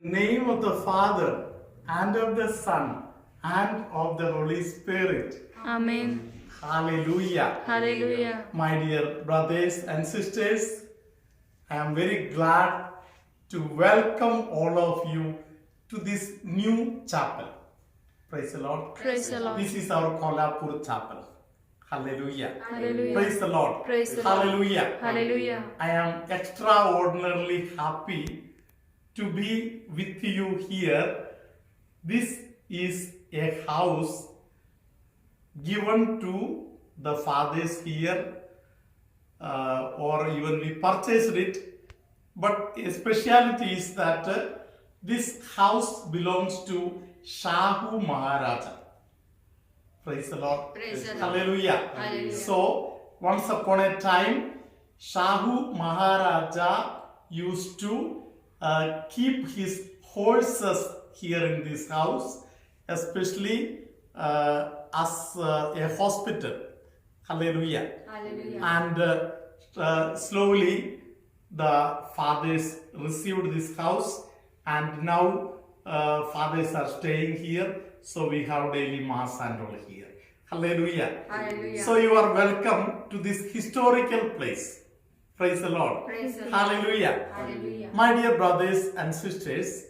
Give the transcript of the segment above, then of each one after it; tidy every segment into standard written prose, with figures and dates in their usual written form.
Name of the Father, and of the Son, and of the Holy Spirit. Amen. Hallelujah. Hallelujah. My dear brothers and sisters, I am very glad to welcome all of you to this new chapel. Praise the Lord. Praise the Lord. This is our Kolhapur chapel. Hallelujah. Hallelujah. Praise the Lord. Praise the Lord. Hallelujah. Hallelujah. I am extraordinarily happy to be with you here. This is a house given to the fathers here, or even we purchased it. But a speciality is that this house belongs to Shahu Maharaja. Praise the Lord. Praise the Lord. Hallelujah. Hallelujah. So, once upon a time, Shahu Maharaja used to keep his horses here in this house, especially as a hospital. Hallelujah. Hallelujah. And slowly the fathers received this house, and now fathers are staying here, so we have daily mass and all here. Hallelujah. Hallelujah. So you are welcome to this historical place. Praise the Lord. Praise the Lord. Hallelujah. Hallelujah. My dear brothers and sisters,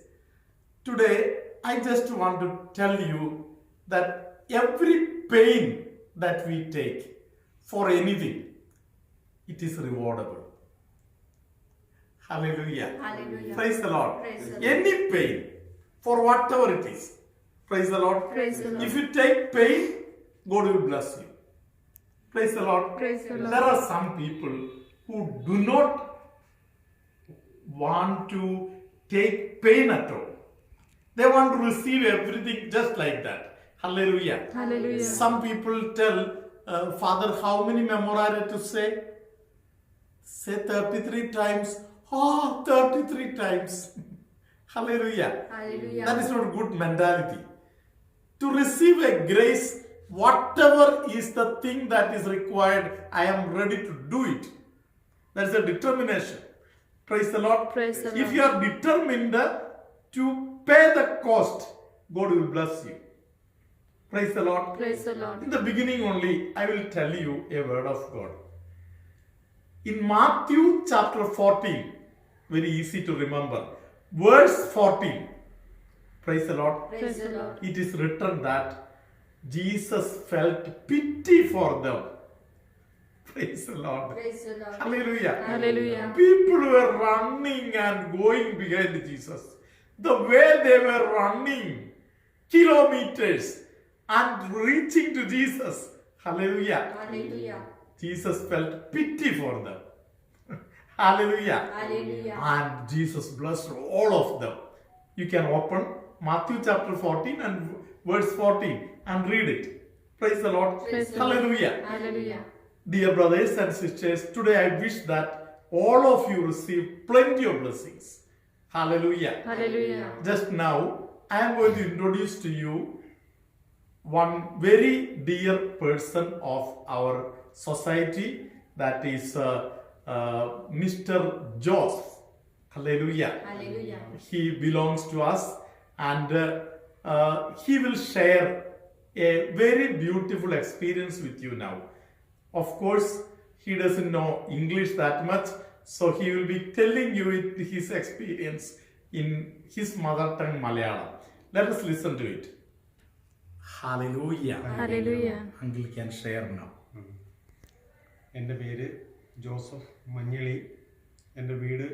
today I just want to tell you that every pain that we take for anything, it is rewardable. Hallelujah. Hallelujah. Praise the Lord. Praise the Lord. Any pain, for whatever it is. Praise the Lord. Praise the Lord. If you take pain, God will bless you. Praise the Lord. Praise the Lord. There are some people who do not want to take pain at all. They want to receive everything just like that. Hallelujah. Hallelujah. Some people tell, Father, how many memorare to say? Say 33 times. Oh, 33 times. Hallelujah. Hallelujah. That is not a good mentality. To receive a grace, whatever is the thing that is required, I am ready to do it. That is a determination. Praise the Lord. Praise the If Lord. you are determined to pay the cost, God will bless you. Praise the Lord. Praise the Lord. In the beginning only, I will tell you a word of God. In Matthew chapter 14, very easy to remember, verse 14, praise the Lord, Praise the Lord. it is written that Jesus felt pity for them. Praise the Lord. Praise the Lord. Hallelujah. Hallelujah. People were running and going behind Jesus. The way they were running kilometers and reaching to Jesus. Hallelujah. Hallelujah. Jesus felt pity for them. Hallelujah. Hallelujah. And Jesus blessed all of them. You can open Matthew chapter 14 and verse 14 and read it. Praise the Lord. Praise the Lord. Hallelujah. Hallelujah. Dear brothers and sisters, today I wish that all of you receive plenty of blessings. Hallelujah. Hallelujah. Just now, I am going to introduce to you one very dear person of our society, that is Mr. Joseph. Hallelujah. Hallelujah. He belongs to us, and he will share a very beautiful experience with you now. Of course, he doesn't know English that much, so he will be telling you his experience in his mother tongue Malayalam. Let us listen to it. Hallelujah. Hallelujah. Uncle can share now. എൻ്റെ പേര് Joseph Manjaly. എൻ്റെ വീട്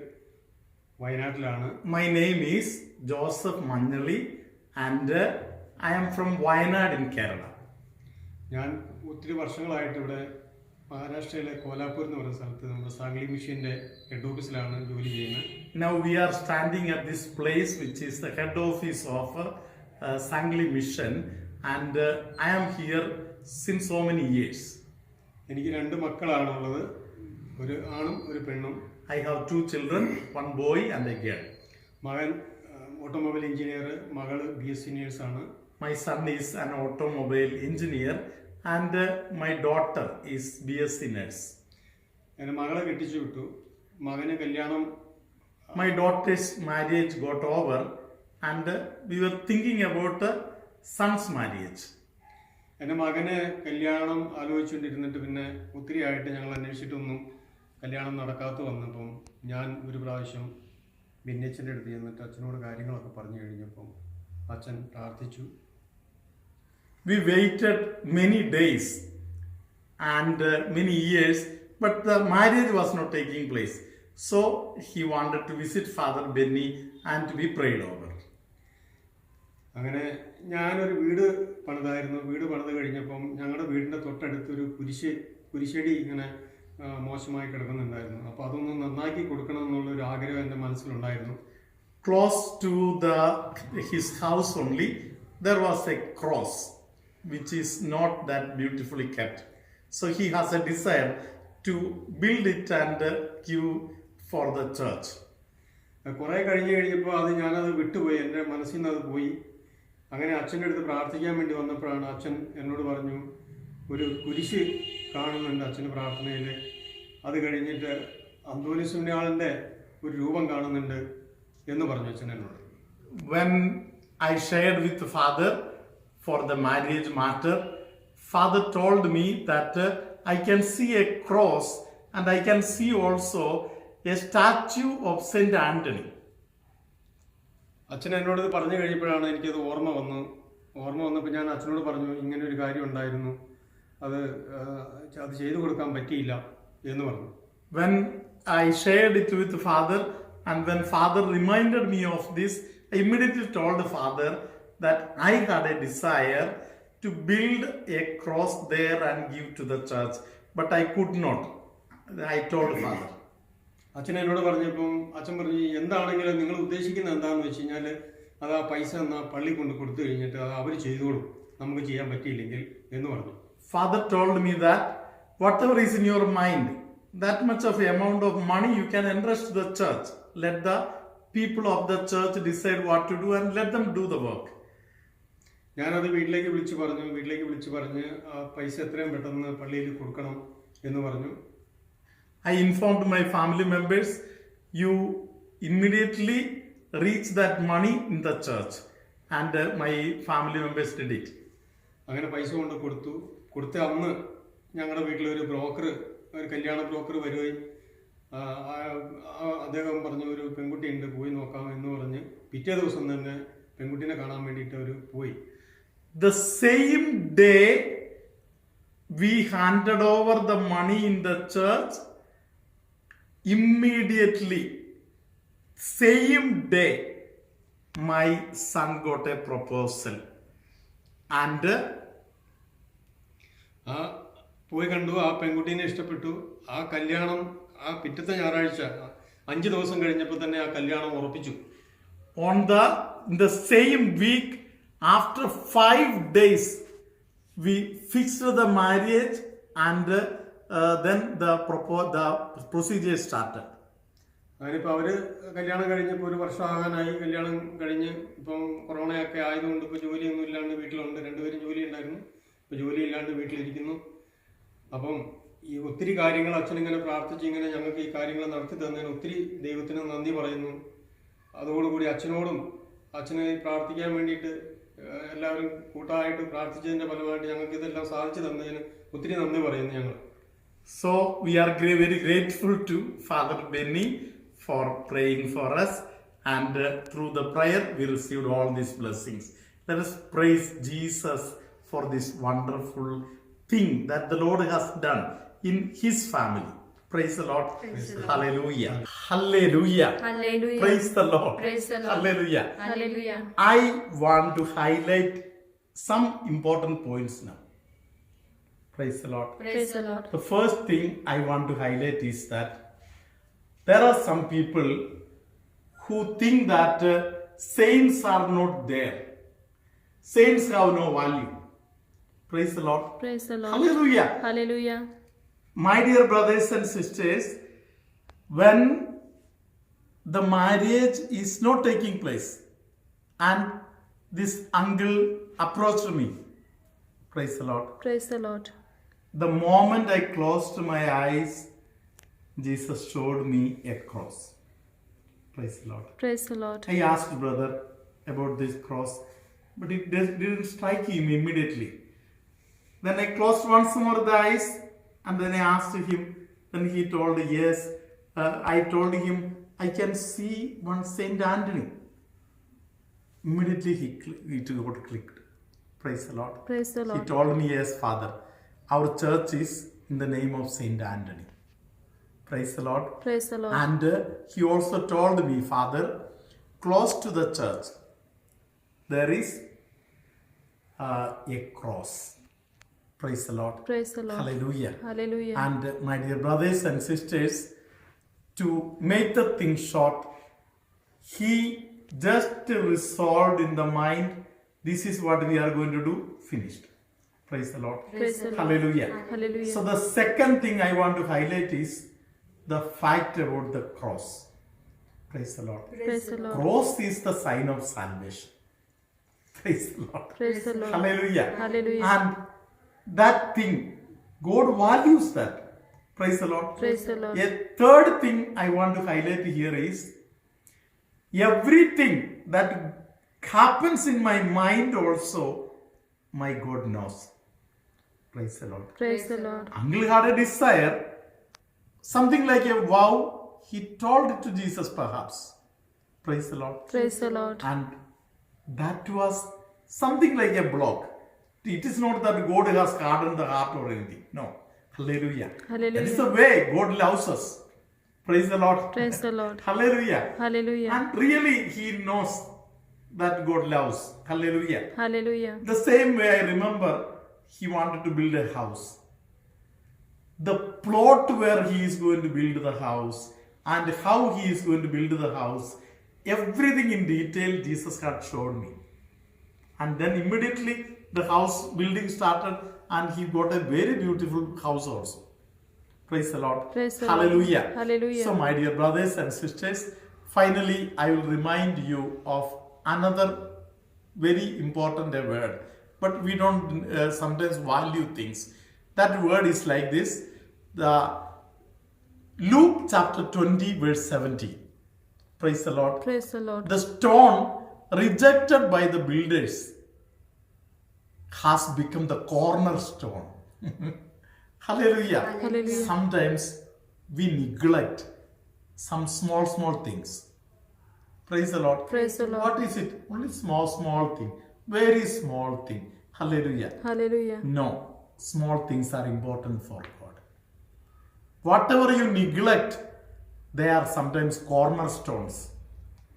വയനാട്ടിലാണ്. My name is Joseph Manjali, and I am from Wayanad in Kerala. ഞാൻ ഒത്തിരി വർഷങ്ങളായിട്ട് ഇവിടെ മഹാരാഷ്ട്രയിലെ കോലാപ്പൂർ എന്ന് പറയുന്ന സ്ഥലത്ത് നമ്മുടെ സാംഗ്ലി മിഷൻ്റെ ഹെഡ് ഓഫീസിലാണ് ജോലി ചെയ്യുന്നത്. Now we are standing at this place, which is the head office of Sangli Mission, and I am here since so many years. എനിക്ക് 2 മക്കളാണുള്ളത്, ഒരു ആണും ഒരു പെണ്ണും. I have 2 children, one boy and a girl. മകൻ automobile engineer, മകൾ BSc നേഴ്സാണ്. My son is an automobile engineer, and my daughter is BSc nurse. എൻ്റെ മകളെ കെട്ടിച്ചു വിട്ടു. മകന് കല്യാണം My daughter's marriage got over, and we were thinking about son's marriage. എൻ്റെ മകന് കല്യാണം ആലോചിച്ചുകൊണ്ടിരുന്നിട്ട് പിന്നെ ഒത്തിരി ആയിട്ട് ഞങ്ങൾ അന്വേഷിച്ചിട്ടൊന്നും കല്യാണം നടക്കാത്ത വന്നപ്പം ഞാൻ ഒരു പ്രാവശ്യം ബിന്നച്ചൻ്റെ അടുത്ത് ചെന്നിട്ട് അച്ഛനോട് കാര്യങ്ങളൊക്കെ പറഞ്ഞു കഴിഞ്ഞപ്പം അച്ഛൻ പ്രാർത്ഥിച്ചു. We waited many days and many years, but the marriage was not taking place. So he wanted to visit Father Benny and to be prayed over. അങ്ങനെ ഞാനൊരു വീട് പണിതായിരുന്നു. വീട് പണിത് കഴിഞ്ഞപ്പം ഞങ്ങളുടെ വീടിൻ്റെ തൊട്ടടുത്തൊരു കുരിശടി ഇങ്ങനെ മോശമായി കിടക്കുന്നുണ്ടായിരുന്നു. അപ്പോൾ അതൊന്ന് നന്നാക്കി കൊടുക്കണം എന്നുള്ളൊരു ആഗ്രഹം എൻ്റെ മനസ്സിലുണ്ടായിരുന്നു. Close to his house only, there was a cross which is not that beautifully kept. So he has a desire to build it and give for the church. കുറേ കഴിഞ്ഞപ്പോൾ ഞാനത് വിട്ടുപോയി, എൻ്റെ മനസ്സിൽ നിന്ന് അത് പോയി. അങ്ങനെ അച്ഛൻ്റെ അടുത്ത് പ്രാർത്ഥിക്കാൻ വേണ്ടി വന്നപ്പോഴാണ് അച്ഛൻ എന്നോട് പറഞ്ഞു, ഒരു കുരിശ് കാണുന്നുണ്ട് അച്ഛൻ്റെ പ്രാർത്ഥനയിൽ. അത് കഴിഞ്ഞിട്ട് അന്തോണിസുണ്യാളിൻ്റെ ഒരു രൂപം കാണുന്നുണ്ട് എന്ന് പറഞ്ഞു അച്ഛൻ എന്നോട്. When I shared with the father for the marriage matter, father told me that I can see a cross and I can see also a statue of Saint Anthony. അച്ഛൻ എന്നോട് ഇത് പറഞ്ഞു കഴിഞ്ഞപ്പോഴാണ് എനിക്കത് ഓർമ്മ വന്നപ്പോൾ ഞാൻ അച്ഛനോട് പറഞ്ഞു, ഇങ്ങനെ ഒരു കാര്യം ഉണ്ടായിരുന്നു, അത് ചെയ്തു കൊടുക്കാൻ പറ്റിയില്ല എന്ന് പറഞ്ഞു. When I shared it with the father and when father reminded me of this, I immediately told the father that I had a desire to build a cross there and give to the church, but I could not. I told the father. അച്ഛൻ എന്നോട് പറഞ്ഞപ്പം അച്ഛൻ പറഞ്ഞു, എന്താണെങ്കിലും നിങ്ങൾ ഉദ്ദേശിക്കുന്നത് എന്താണെന്ന് വെച്ച് കഴിഞ്ഞാൽ അത് ആ പൈസ എന്നാൽ പള്ളി കൊണ്ട് കൊടുത്തു കഴിഞ്ഞിട്ട് അത് അവർ ചെയ്തോളും, നമുക്ക് ചെയ്യാൻ പറ്റിയില്ലെങ്കിൽ എന്ന് പറഞ്ഞു. Father told me that whatever is in your mind, that much of amount of money you can entrust to the church. Let the people of the church decide what to do and let them do the work. ഞാനത് വീട്ടിലേക്ക് വിളിച്ചു പറഞ്ഞ് ആ പൈസ എത്രയും പെട്ടെന്ന് പള്ളിയിൽ കൊടുക്കണം എന്ന് പറഞ്ഞു. I informed my family members, you immediately reach that money in the church, and my family members did it. അങ്ങനെ പൈസ കൊണ്ട് കൊടുത്ത അന്ന് ഞങ്ങളുടെ വീട്ടിലൊരു കല്യാണ ബ്രോക്കർ വരികയും അദ്ദേഹം പറഞ്ഞു, ഒരു പെൺകുട്ടിയുണ്ട്, പോയി നോക്കാം എന്ന് പറഞ്ഞ് പിറ്റേ ദിവസം തന്നെ പെൺകുട്ടീനെ കാണാൻ വേണ്ടിയിട്ട് അവർ പോയി. The same day we handed over the money in the church. Immediately, same day, my son got a proposal, and പോയി കണ്ടു, ആ പെൺകുട്ടീനെ ഇഷ്ടപ്പെട്ടു. ആ കല്യാണം ആ പിറ്റത്തെ ഞായറാഴ്ച 5 ദിവസം കഴിഞ്ഞപ്പോൾ തന്നെ ആ കല്യാണം ഉറപ്പിച്ചു. in the same week, after 5 days, we fixed the marriage and then the procedure started. അതിനിപ്പോൾ അവർ കല്യാണം കഴിഞ്ഞപ്പോൾ 1 വർഷം ആകാനായി. കല്യാണം കഴിഞ്ഞ് ഇപ്പം കൊറോണയൊക്കെ ആയതുകൊണ്ട് ഇപ്പോൾ ജോലിയൊന്നും ഇല്ലാണ്ട് വീട്ടിലുണ്ട്. 2 പേരും ജോലി ഉണ്ടായിരുന്നു, ഇപ്പോൾ ജോലി ഇല്ലാണ്ട് വീട്ടിലിരിക്കുന്നു. അപ്പം ഈ ഒത്തിരി കാര്യങ്ങൾ അച്ഛനിങ്ങനെ പ്രാർത്ഥിച്ച് ഇങ്ങനെ ഞങ്ങൾക്ക് ഈ കാര്യങ്ങൾ നടത്തി തന്നതിന് ഒത്തിരി ദൈവത്തിന് നന്ദി പറയുന്നു. അതോടുകൂടി അച്ഛനെ പ്രാർത്ഥിക്കാൻ വേണ്ടിയിട്ട് എല്ലാവരും കൂട്ടായിട്ട് പ്രാർത്ഥിച്ചതിൻ്റെ ഫലമായിട്ട് ഞങ്ങൾക്ക് ഇതെല്ലാം സാധിച്ചു തന്നതിന് ഒത്തിരി നന്ദി പറയുന്നു ഞങ്ങൾ. So we are very grateful to Father Benny for praying for us, and through the prayer we received all these blessings. Let us praise Jesus for this wonderful thing that the Lord has done in his family. Praise the Lord. Hallelujah. Hallelujah. Hallelujah. Praise the Lord. Praise the Lord. Hallelujah. Hallelujah. I want to highlight some important points now. Praise the Lord. Praise the Lord. The first thing I want to highlight is that there are some people who think that saints are not there. Saints have no value. Praise the Lord. Praise the Lord. Hallelujah. Hallelujah. My dear brothers and sisters, when the marriage is not taking place and this uncle approached me, praise the Lord. Praise the Lord. The moment I closed my eyes, Jesus showed me a cross. Praise the Lord. Praise the Lord. I asked brother, about this cross, but it didn't strike him immediately. Then I closed once more the eyes, and then I asked him. Then he told, yes. I told him, I can see one Saint Anthony. Immediately it got clicked. Praise the Lord. Praise the He Lord. told me, yes, Father, our church is in the name of Saint Anthony. Praise the Lord. Praise the Lord. And he also told me, Father, close to the church, there is a cross. Praise the Lord. Praise the Lord. Hallelujah. Hallelujah. And my dear brothers and sisters, to make the thing short, he just resolved in the mind, this is what we are going to do, finished. Praise the Lord. Praise the Lord. Hallelujah. Hallelujah. So the second thing I want to highlight is the fact about the cross. Praise the Lord. Praise the Lord. Cross is the sign of salvation. Praise the Lord. Praise the Lord. Hallelujah. Hallelujah. And that thing, God values that. Praise the Lord. Praise the Lord. A third thing I want to highlight here is everything that happens in my mind also, my God knows. Praise the Lord. Praise the Lord. Uncle had a desire, something like a vow, he told it to Jesus perhaps. Praise the Lord. Praise the Lord. And that was something like a block. It is not that God has hardened the heart or anything. No. Hallelujah. Hallelujah. That is the way God loves us. Praise the Lord. Praise the Lord. Hallelujah. Hallelujah. And really he knows that God loves. Hallelujah. Hallelujah. The same way I remember he wanted to build a house. The plot where he is going to build the house and how he is going to build the house, everything in detail Jesus had shown me. And then immediately the house building started and he got a very beautiful house also. Praise the Lord. Praise the Hallelujah. Lord. Hallelujah. So my dear brothers and sisters, finally I will remind you of another very important word. But we don't sometimes value things. That word is like this. The Luke chapter 20 verse 70. Praise the Lord. Praise the Lord. The stone rejected by the builders has become the cornerstone. Hallelujah. Hallelujah. Sometimes we neglect some small things. Praise the Lord. Praise the Lord. What is it? Only small thing. Very small thing. Hallelujah. Hallelujah. No, small things are important for God. Whatever you neglect, they are sometimes cornerstones.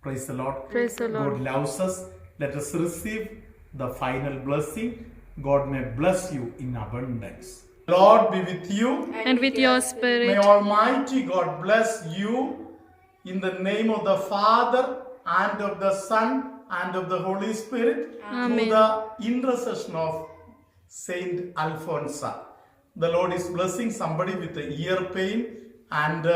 Praise the Lord. Praise the Lord. God loves us. Let us receive the final blessing. God may bless you in abundance. Lord be with you. And with your May spirit. Almighty God bless you in the name of the Father and of the Son and of the Holy Spirit Amen. through the intercession of Saint Alphonsa. The Lord is blessing somebody with the ear pain and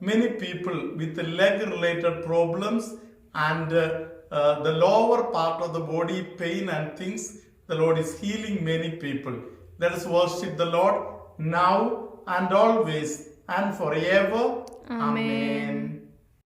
many people with the leg related problems and the lower part of the body pain and things. The Lord is healing many people. Let us worship the Lord now and always and forever. Amen. Amen.